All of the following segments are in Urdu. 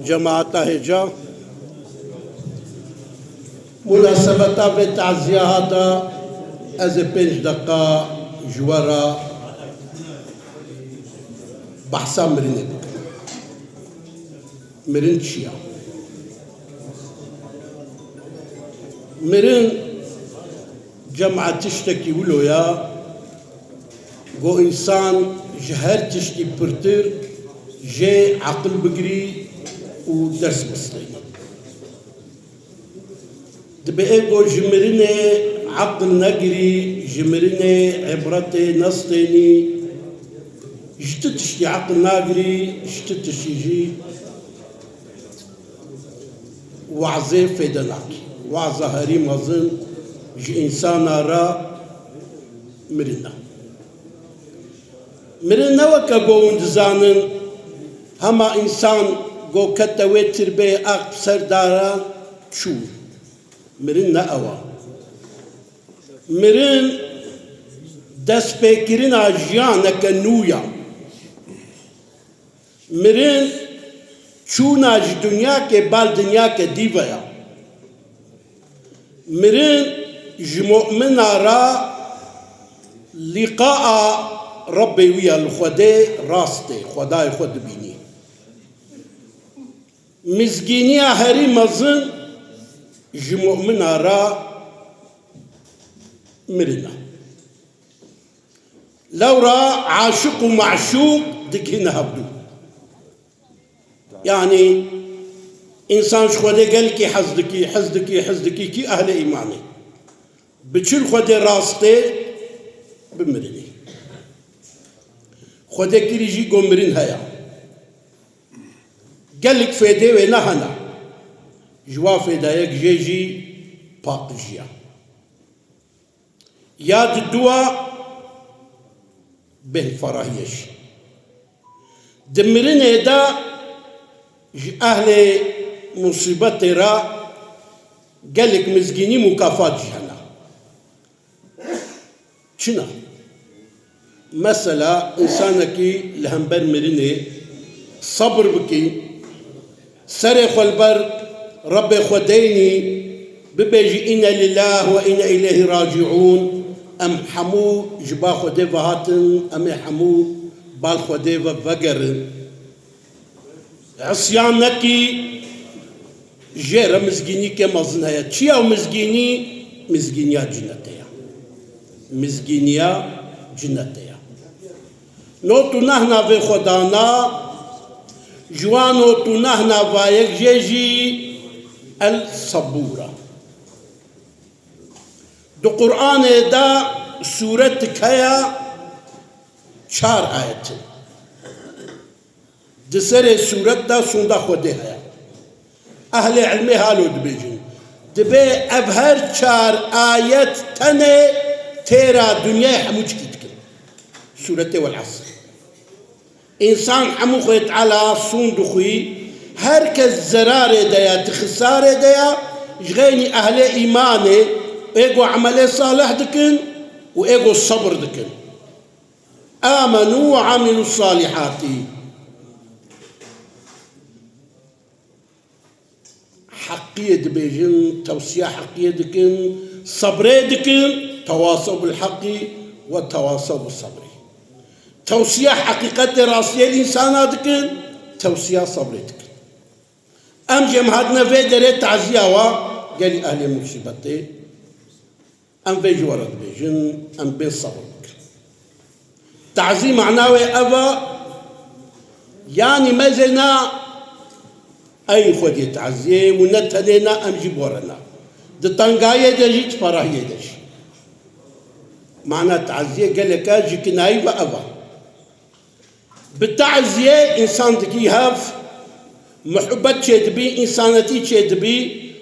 جماعت هجا مناسبتا في تعزیه هذا از 5 دقیقه جوارا بحثا مرنه بکن مرن چیا مرن جماعت تشتكي ولويا جو إنسان جهر تشتي برتر جي عقل بقري ودرس بسلي دبقى جو جمرني عقل نقري جمرني عبرتي نصتيني جتتشتي عقل نقري جتتشتي جي وعزي فيدناكي وعزة هريم أظن جي إنسان را مرنا وكا قوند زانن هما إنسان قو كتاوي تربي أقب سرداران شو مرنا أوا مرن دست بكرين أجيانا كنويا مرن چونا جي دنيا کے بال دنيا کے ديويا مرن جمؤمن را لقاء ربي ويا الخدي راستي خداي خد بيني مزجينيا هري مزن جمؤمن را مرنا لو را عاشق ومعشوق دكهنا هبدو يعني إنسان خدي قال كي حزدكي كي أهل إيماني بتشيل خدي راستي بمرني خدي كريجي قمرين هيا قال لك فيدي ونهنا جوا فيدايك جيجي باقجيا ياد الدواء به فراهيش دمرين هدا أهل مصيبة را قال لك مزجيني مكافات جهنا شنا مثلا إنسانك لهمبر مريني صبر بكي سرق البر رب خديني ببيجي إنا لله وإنا إليه راجعون أم حمو جبا خدي فهاتن أم حمو بال خدي فقر عصيانك جيرا مزجيني كمزنها تشيا مزجينيا جنتيا مزجينيا جنتيا نوتو نهنا في خدانا جوانو تو نهنا فايك جيجي الصبورة دو قرآن دا سورة كيا 4 آيات دسر سورة دا سوندا خودي هيا أهل علمي هالو دبيجن دبي أبهر 4 آيات تنه تيرا دنيا حموش كتكن سورة والعصر إنسان حمو خيط على صندوقي هركز زرار ديا تخسار ديا جغيني أهل إيماني إيقو عمل صالح دكن وإيقو الصبر دكن آمنوا وعملوا الصالحات حقية دبيجن توسيع حقية دكن صبر دكن تواصوا بالحق وتواصوا بالصبر توسيع حقيقة راسية الإنسان دكن توسيع صبر دكن أم جمهدنا في دري تعزية قال أهل مصيبتي أم في جوارد بيجن أم بين صبر تعزي معناه أبا يعني مازلنا أي خد يتعزي ونتهنينا أم جيب ورنا دتنقاية دجيت فراهية دج معناه تعزية قال لك أجي كناي وأبا بالتعزية إنسان دكي هاف محبة تشدبي إنسانتي تشدبي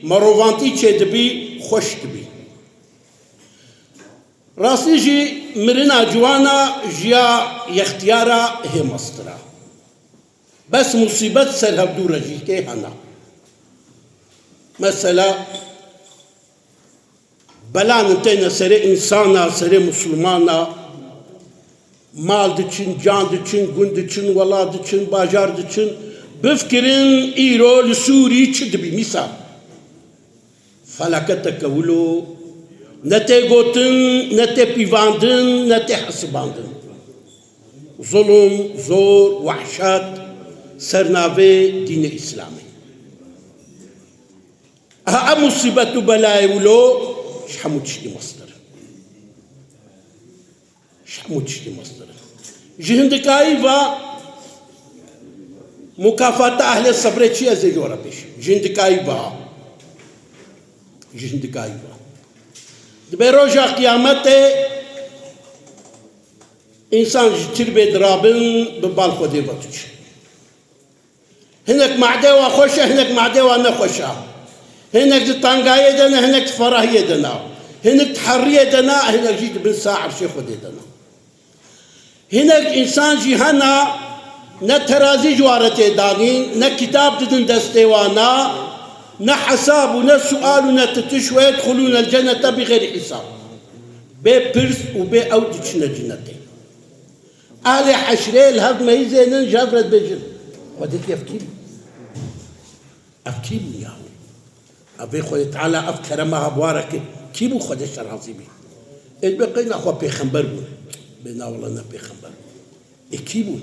مروفانتي تشدبي خوش تبي راسي جي مرنا جوانا جيا يختيارا هي مصدرا بس مصيبة سرهب دورة جي كي هنا مثلا بلا نتينا سري إنسانا سري مسلمانا مال دچن جان دچن گون دچن ولا دچن باجار دچن بفكرن إيرو لسوري تشدبي مثال فلاكتك ولو نتي قوتن نتي بيفاندن نتي حسباندن ظلم زور وحشات سرنافي دين إسلامي ها مصيبة بلاي ولو شحمو تشتي مصدر شحمو تشتي مصدر جهندك آيفا مكافأة أهل الصبر تشي أزي جورا بيش جهندك آيفا جهندك آيفا دبي روجا قيامته إنسان تربي درابن ببال خودي بطش هناك معدوة خوشة هناك معدوة نخوشة هناك تطنقاية دنا هناك تفراهية دنا هناك تحرية دنا هناك جيت بن ساعة شيخ خودي دنا هناك إنسان جهنا نترازي جوارته دانين نكتاب تدن دستيوانا نحساب ونسؤال ونتتشوى يدخلون الجنة بغير حساب ببرس وبأودجنا جنتين أهل حشري الهض ما يزينن جافرت بجن وديك يفكيب أفكيب يا أبي خوي تعالى أفكر ما أبوارك كيبو خد الشرازي بي البقينا أخوة بيخنبر بينا والله أنا بيخنبر كيبو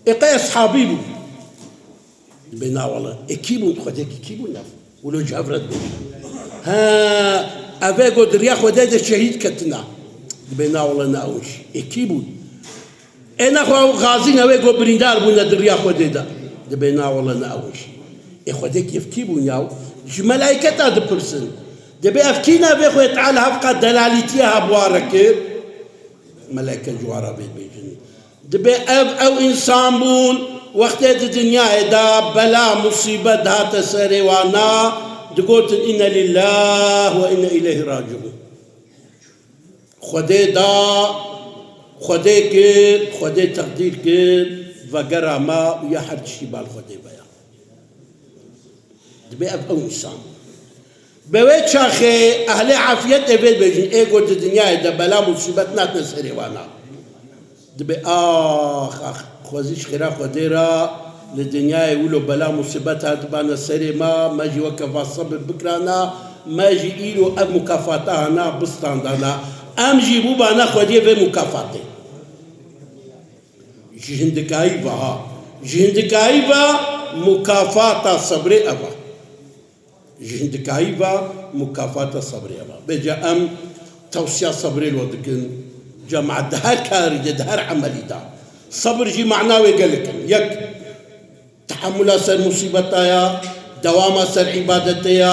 إقاي أصحابي بو بينا والله كيبو خدك كيبو ناف ولو جافرت بجن ها أبي قدر ياخد هذا الشهيد كتنا بينا والله ناوش كيبو أنا خو غازين أوي قو بريندار بونا دريا خديدا دبينا والله ناوش إخوتك يفكيبون ياو جو ملايكة هذا برسن دبي أفكينا بيخو تعالى هفقا دلالتيها بوارك ملايكة جوارا بيت بيجن دبي أو إنسان بون وقت الدنيا دا بلا مصيبة هات سري وانا دقوت إن لله وإنا إليه راجعون خدي دا خدي كير خدي تقدير كير وقرا ما ويا حد شيبال خدي بيا دبي أو إنسان بويت شاخي أهل عافية بيت بيجن إيه قلت الدنيا دا بلا مصيبة نات نسري وانا دبي آخ خوزيش خيرا خديرا للدنيا يقولوا بلا مصيبة هتبانا سري ما جي وكفا الصبر بكرانا ما جي إيلو أب مكافاتنا بستاندانا أم جيبو بانا خدي في مكافاتي جهندكايبا مكافاة صبري أبا جهندكايبا مكافاة صبري أبا بجا أم توسيا صبري الودكن جمع دهار كاري دهار عملي دا صبر جي معناه ويقلكن يك تحمل سر مصيبتايا دوام سر عبادتيا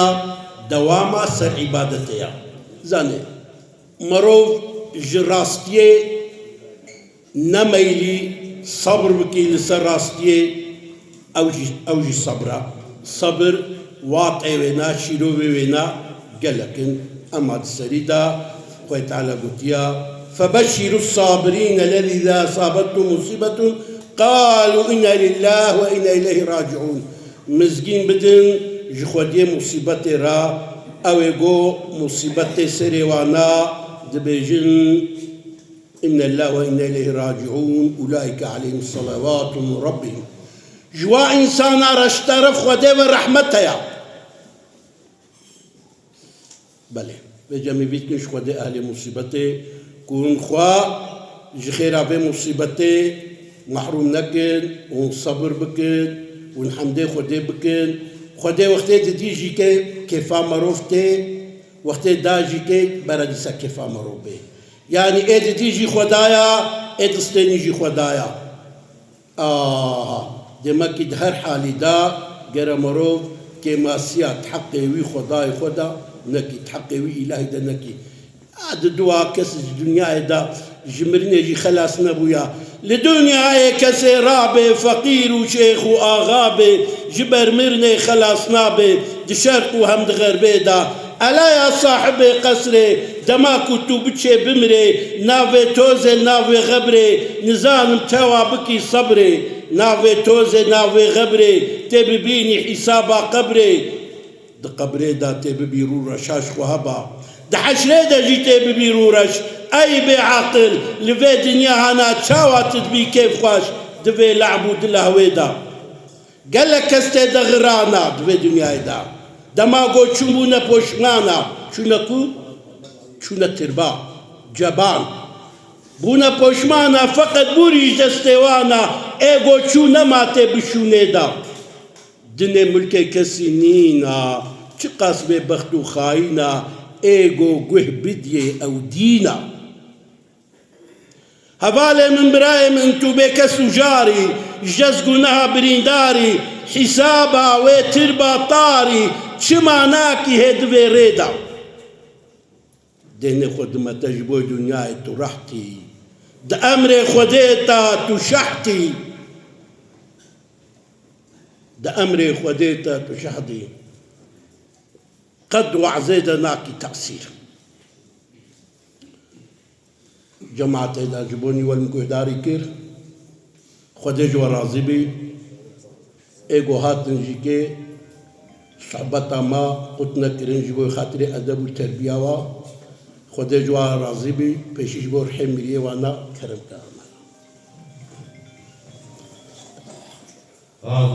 دوام سر عبادتيا زاني مروف جراستيه نميلي صبر بكي لسر راستيه اوجي صبرا صبر واقع وينا شيرو وينا قلكن اما السريدة خوي تعالى قلتيا فبشروا الصابرين الذين إذا أصابتهم مصيبة قالوا إنا لله وإنا إليه راجعون مزقين بدن جخودي مصيبتي را أو يقو مصيبتي سريوانا دبيجن إن الله وإنا إليه راجعون أولئك عليهم صلوات من ربهم جوا إنسانا رشترف خودي ورحمتها بله بجمي بيتكن شخودي أهل مصيبتي كون خوا جخيرا بمصيبتي محروم نكن ونصبر بكن ونحمدي خودي بكن خودي وقتي تجي كيفا مروفتي وقتي داجي كي بردسا كيفا مروبي يعني ايد تيجي خدايا ايد استنيجي خدايا دمك دهر حالي دا غير مروف كما سيا تحقي وي خداي خدا نكي تحقي وي الهي دا نكي هذا دوا كس الدنيا دا جمرني يجي خلاص نبويا لدنيا كسي رابي فقير وشيخ واغابي جبر مرني خلاص نابي دشرق وهم دغربي دا ألا يا صاحبي قصري دما كنتو بتشي بمري نافي توزي نافي غبري نزانم توا بكي صبري نافي توزي نافي غبري تبي بيني حسابا قبري دا قبري دا تبي بيرو رشاش وهبا دا حشري دا جي تبي بيرو رش أي بعقل لفي دنيا هنا تشاوا تدبي كيف خواش دفي لعبو دلهوي دا gelek keste de gırana ve dünyada. Demago çumuna poşmana. Şuna ku, şuna tirba, ceban. Buna poşmana fakat bu ricdestewana ego çuna mate bişune da. Dine mülke kesinina, çıkas ve baktu khayna, ego güh bidye ev dina. Havale min برايم انتو بكس جاري جزقناها برينداري حسابا وتربا طاري شماناكي هدوي ريدا دين خدمة تجبو دنيا ترحتي دا أمر خديتا تشحتي دا أمر خديتا تشحتي قد وعزيدناكي تأثير جماعت دا جبوني والمكهداري كير خديج ورازبي ايغو هاتن جيكي صحبتا ما قلتنا كرين جبوي خاطري ادب والتربيه وا خديج ورازبي بيش جبور حمريه وانا كرمتا